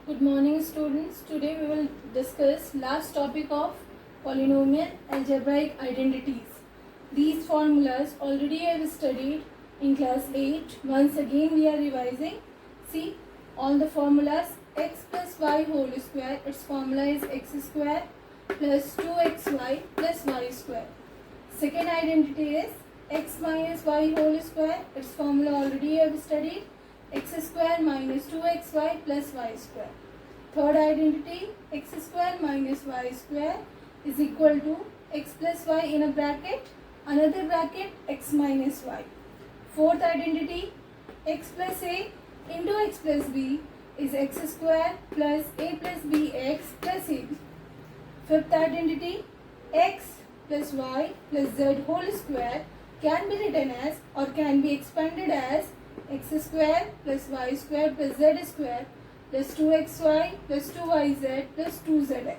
Good morning students. Today we will discuss last topic of polynomial algebraic identities. These formulas already I have studied in class 8. Once again we are revising. See all the formulas. X plus y whole square, its formula is x square plus 2xy plus y square. Second identity is x minus y whole square, its formula already I have studied, x square minus 2xy plus y square. Third identity, x square minus y square is equal to x plus y in a bracket, another bracket x minus y. Fourth identity, x plus a into x plus b is x square plus a plus bx plus ab. Fifth identity, x plus y plus z whole square can be written as or can be expanded as x square plus y square plus z square plus 2xy plus 2yz plus 2zx.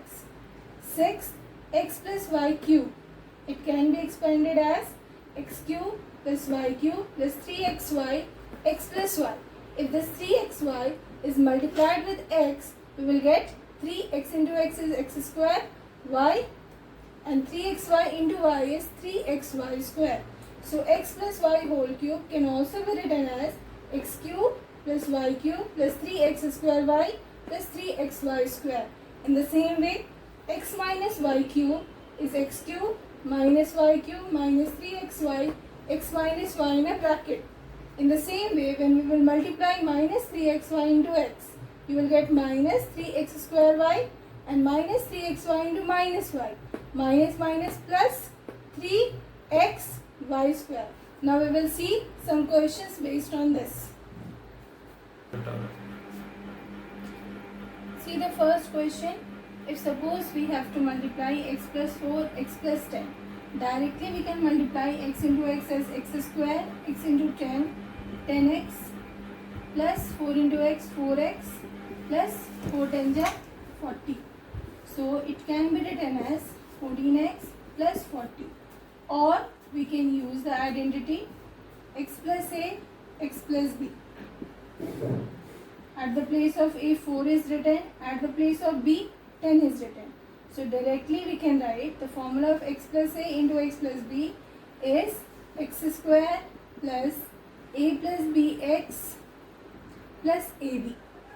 Sixth, x plus y cube. It can be expanded as x cube plus y cube plus 3xy x plus y. If this 3xy is multiplied with x, we will get 3x into x is x square y and 3xy into y is 3xy square. So x plus y whole cube can also be written as x cube plus y cube plus 3x square y plus 3xy square. In the same way, x minus y cube is x cube minus y cube minus 3xy x minus y in a bracket. In the same way, when we will multiply minus 3xy into x, you will get minus 3x square y and minus 3xy into minus y. Minus minus plus 3x y square. Now we will see some questions based on this. See the first question. If suppose we have to multiply x plus 4, x plus 10. Directly we can multiply x into x as x square, x into 10, 10x plus 4 into x, 4x plus 4 10 40. So it can be written as 14x plus 40. Or we can use the identity x plus a, x plus b. At the place of a 4 is written, at the place of b 10 is written. So directly we can write the formula of x plus a into x plus b is x square plus a plus bx plus ab.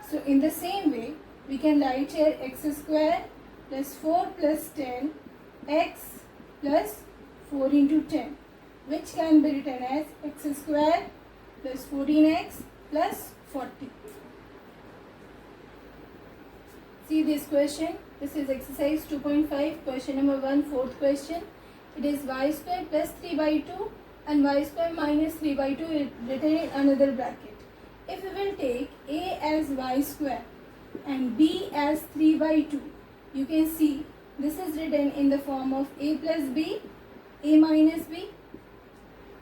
So in the same way we can write here x square plus 4 plus 10 x plus 4 into 10, which can be written as x square plus 14x plus 40. See this question. This is exercise 2.5, question number 1, fourth question. It is y square plus 3 by 2 and y square minus 3 by 2 written in another bracket. If we will take a as y square and b as 3 by 2, you can see this is written in the form of a plus b, a minus b.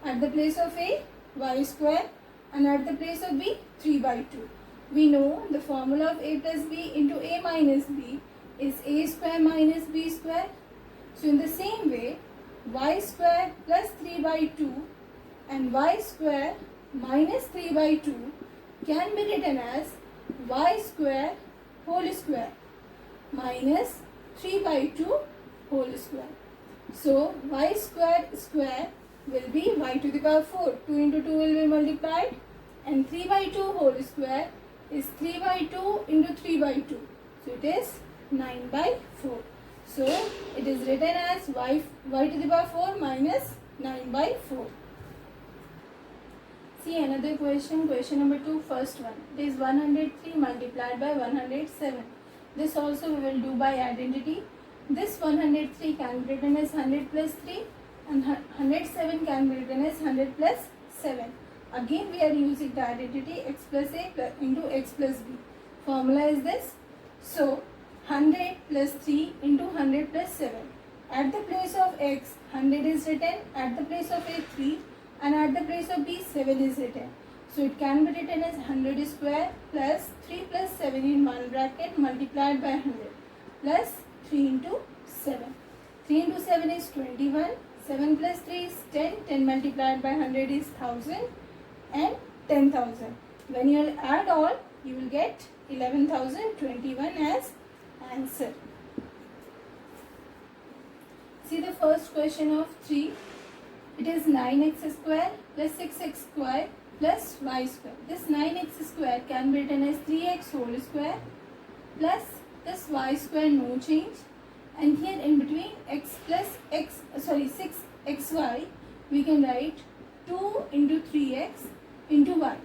At the place of a, y square, and at the place of b, 3 by 2. We know the formula of a plus b into a minus b is a square minus b square. So in the same way, y square plus 3 by 2 and y square minus 3 by 2 can be written as y square whole square minus 3 by 2 whole square. So y square square will be y to the power 4. 2 into 2 will be multiplied and 3 by 2 whole square is 3 by 2 into 3 by 2. So it is 9 by 4. So it is written as y to the power 4 minus 9 by 4. See another question, question number 2, first one. It is 103 multiplied by 107. This also we will do by identity. This 103 can be written as 100 plus 3 and 107 can be written as 100 plus 7. Again we are using the identity x plus a into x plus b. Formula is this. So 100 plus 3 into 100 plus 7. At the place of x 100 is written, at the place of a 3 and at the place of b 7 is written. So it can be written as 100 square plus 3 plus 7 in one bracket multiplied by 100 plus 3 into 7. 3 into 7 is 21. 7 plus 3 is 10. 10 multiplied by 100 is 1000 and 10,000. When you will add all, you will get 11,021 as answer. See the first question of 3. It is 9x square plus 6x square plus y square. This 9x square can be written as 3x whole square plus this y square, no change, and here in between x plus 6xy we can write 2 into 3x into y.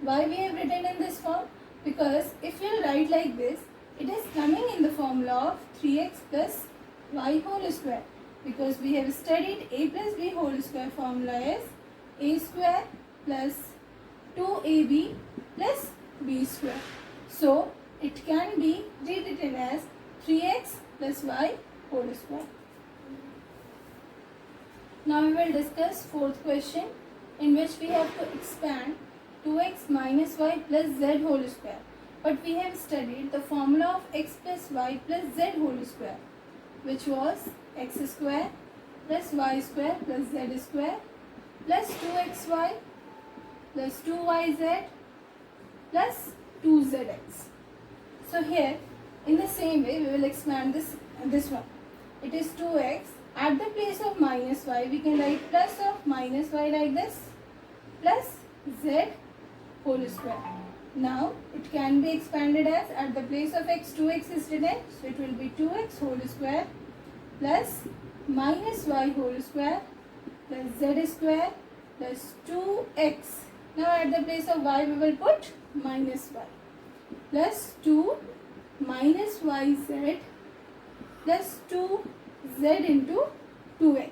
Why we have written in this form? Because if you write like this, it is coming in the formula of 3x plus y whole square, because we have studied a plus b whole square formula is a square plus 2ab plus b square. So it can be rewritten as 3x plus y whole square. Now we will discuss fourth question, in which we have to expand 2x minus y plus z whole square. But we have studied the formula of x plus y plus z whole square, which was x square plus y square plus z square plus 2xy plus 2yz plus 2zx. So here in the same way we will expand this one. It is 2x. At the place of minus y we can write plus of minus y like this plus z whole square. Now it can be expanded as, at the place of x 2x is written, so it will be 2x whole square plus minus y whole square plus z square plus 2x. Now at the place of y we will put minus y plus 2 minus yz plus 2z into 2x,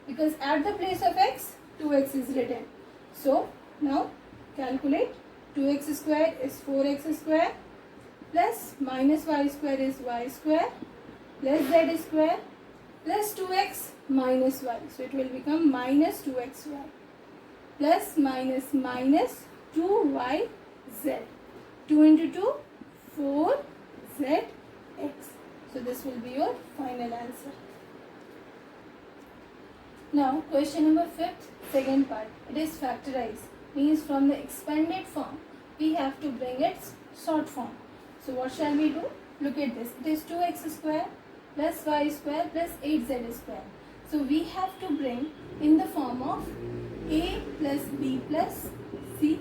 because at the place of x 2x is written. So now calculate. 2x square is 4x square plus minus y square is y square plus z square plus 2x minus y. So it will become minus 2xy plus minus minus 2yz. 2 into 2, 4zx. So this will be your final answer. Now question number 5th, second part. It is factorize. Means from the expanded form we have to bring its short form. So what shall we do? Look at this. It is 2x square plus y square plus 8z square. So we have to bring in the form of a plus b plus c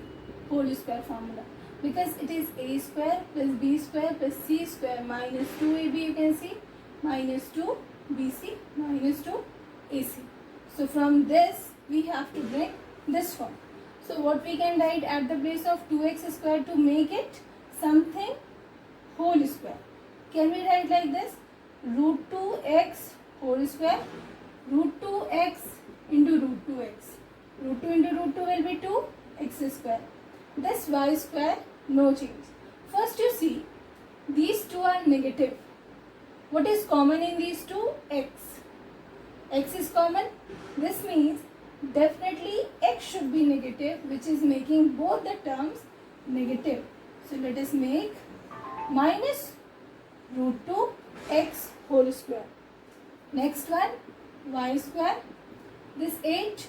whole square formula, because it is a square plus b square plus c square minus 2ab, you can see, minus 2bc minus 2ac. So from this we have to bring this form. So what we can write at the place of 2x square to make it something whole square? Can we write like this? Root 2x whole square, root 2x into root 2x. Root 2 into root 2 will be 2x square. This y square, no change. First you see, these two are negative. What is common in these two? X. X is common. This means definitely x should be negative, which is making both the terms negative. So let us make minus root 2x whole square. Next one, y square. This 8,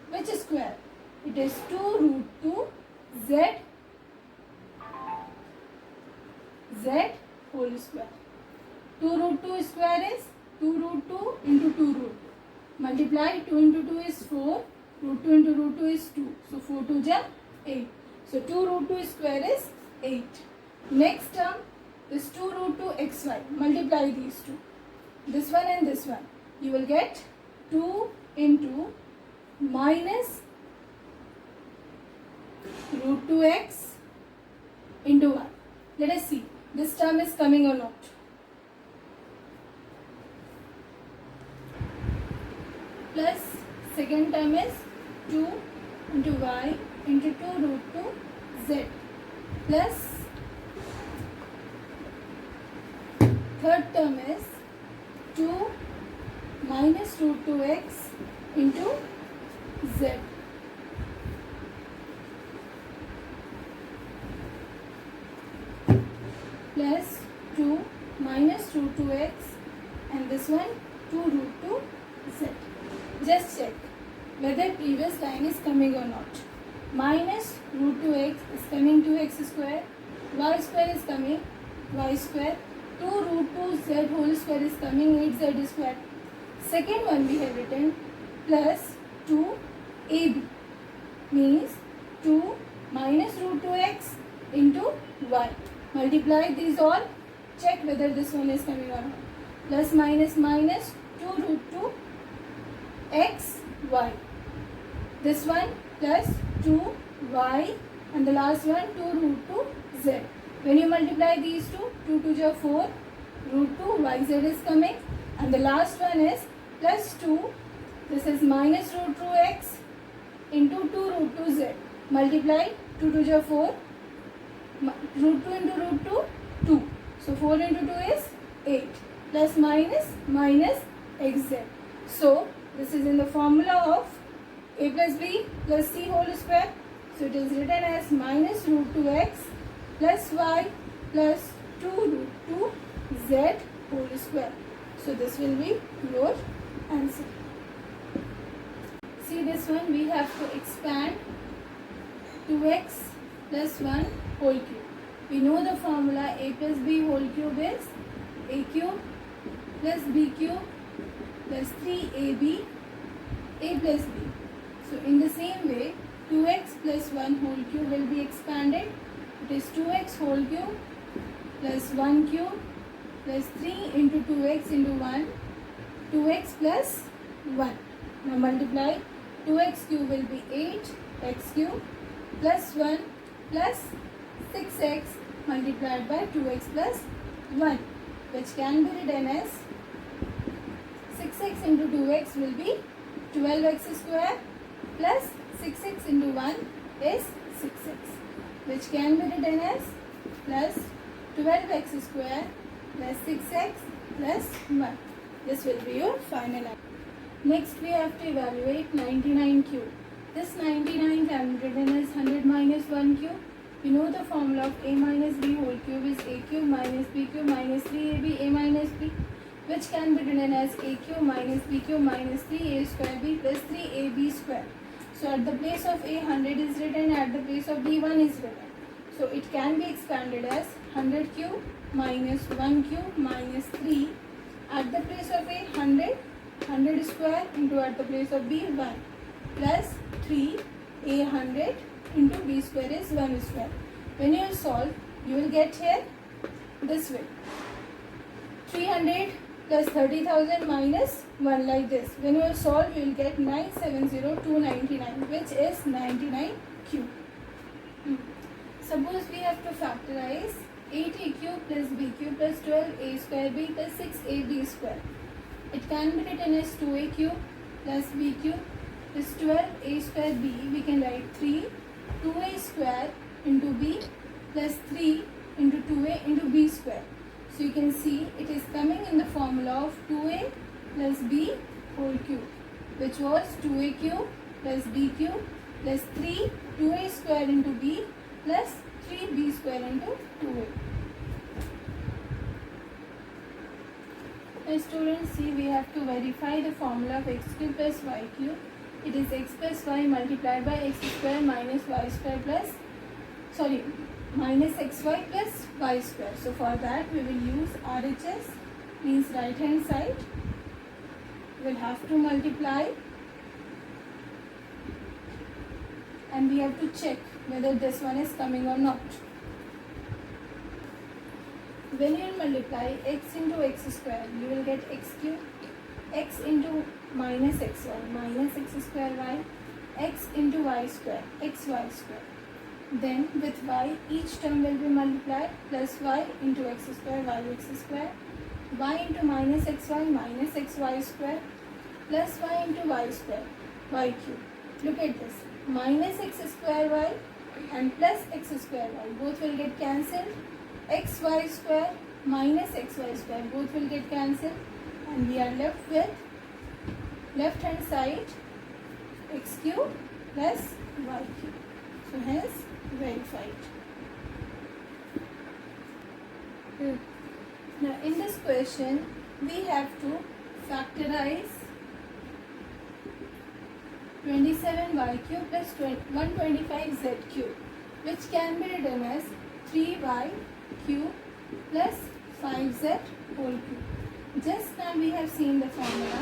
which square? It is 2 root 2 z whole square. 2 root 2 square is 2 root 2 into 2 root 2. Multiply 2 into 2 is 4, root 2 into root 2 is 2. So 4 2 ja 8. So 2 root 2 square is 8. Next term, this 2 root 2 xy. Multiply these two. This one and this one. You will get 2 into minus root 2x into 1. Let us see. This term is coming or not. Plus second term is 2 into y into 2 root 2 z plus third term is 2 minus root 2x into z plus 2 minus root 2x and this one 2 root 2 z. Just check whether previous line is coming or not. Minus root 2x is coming to x square y square is coming, y square. 2 root 2 z whole square is coming, 8z square. Second one we have written plus 2ab means 2 minus root 2x into y. Multiply these all, check whether this one is coming or not. Plus minus minus 2 root 2 x y. This one plus 2 y and the last one 2 root 2 z. When you multiply these two, 2 to the 4 root 2 yz is coming, and the last one is plus 2, this is minus root 2x into 2 root 2 z. Multiply 2 to the 4, root 2 into root 2, 2. So 4 into 2 is 8, plus minus minus xz. So this is in the formula of a plus b plus c whole square. So it is written as minus root 2x plus y plus 2 root 2 z whole square. So this will be your answer. See this one, we have to expand 2x plus 1 whole cube. We know the formula a plus b whole cube is a cube plus b cube plus 3ab a plus b. So in the same way, 2x plus 1 whole cube will be expanded. It is 2x whole cube plus 1 cube plus 3 into 2x into 1, 2x plus 1. Now multiply, 2x cube will be 8x cube plus 1 plus 6x multiplied by 2x plus 1, which can be written as 6x into 2x will be 12x square plus 6x into 1 is 6x, which can be written as plus 12x square plus 6x plus 1. This will be your final answer. Next we have to evaluate 99 cube. This 99 can be written as 100 minus 1 cube. You know the formula of a minus b whole cube is a cube minus b cube minus 3ab a minus b, which can be written as a cube minus b cube minus 3a square b plus 3ab square. So at the place of a 100 is written, at the place of b 1 is written. So it can be expanded as 100 cube minus 1 cube minus 3 at the place of a 100 square into at the place of b 1 plus 3 a 100 into b square is 1 square. When you solve, you will get here this way, 300 plus 30,000 minus 1 like this. When you solve, you will get 970,299, which is 99 cube. Suppose we have to factorize 8a cube plus b cube plus 12a square b plus 6ab square. It can be written as 2a cube plus b cube plus 12a square b. We can write 3 2a square into b plus 3 into 2a into b square. So you can see it is coming in the formula of 2a plus b whole cube, which was 2a cube plus b cube plus 3 2a square into b plus 3b square into 2a. Now students, see, we have to verify the formula of x cube plus y cube. It is x plus y multiplied by x square minus y square plus, minus xy plus y square. So for that we will use RHS, means right hand side. We will have to multiply and we have to check whether this one is coming or not. When you multiply x into x square, you will get x cube, x into minus xy, minus x square y, x into y square, xy square. Then with y, each term will be multiplied, plus y into x square, yx square, y into minus xy, minus xy square, plus y into y square, y cube. Look at this, minus x square y and plus x square y, both will get cancelled. Xy square minus xy square, both will get cancelled, and we are left with left hand side x cube plus y cube. So hence verified. Now in this question we have to factorize 27y cube plus 125z cube, which can be written as 3y cube plus 5z whole cube. Just now we have seen the formula.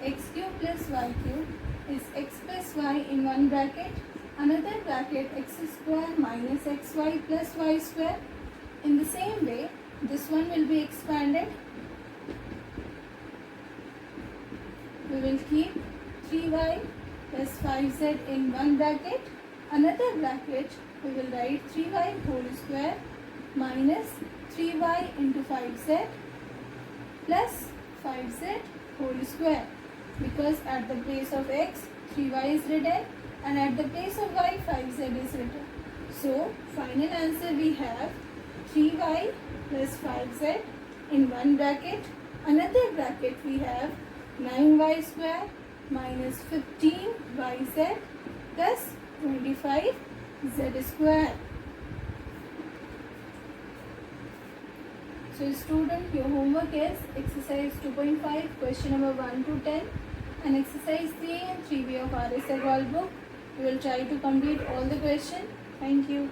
X cube plus y cube is x plus y in one bracket, another bracket x square minus xy plus y square. In the same way, this one will be expanded. We will keep 3y plus 5z in one bracket, another bracket we will write 3y whole square minus 3y into 5z plus 5z whole square, because at the place of x 3y is written and at the place of y 5z is written. So final answer we have 3y plus 5z in one bracket, another bracket we have 9y square minus 15yz plus 25z square. So student, your homework is exercise 2.5 question number 1 to 10 and exercise 3 and 3b of RSA Gold book. You will try to complete all the questions. Thank you.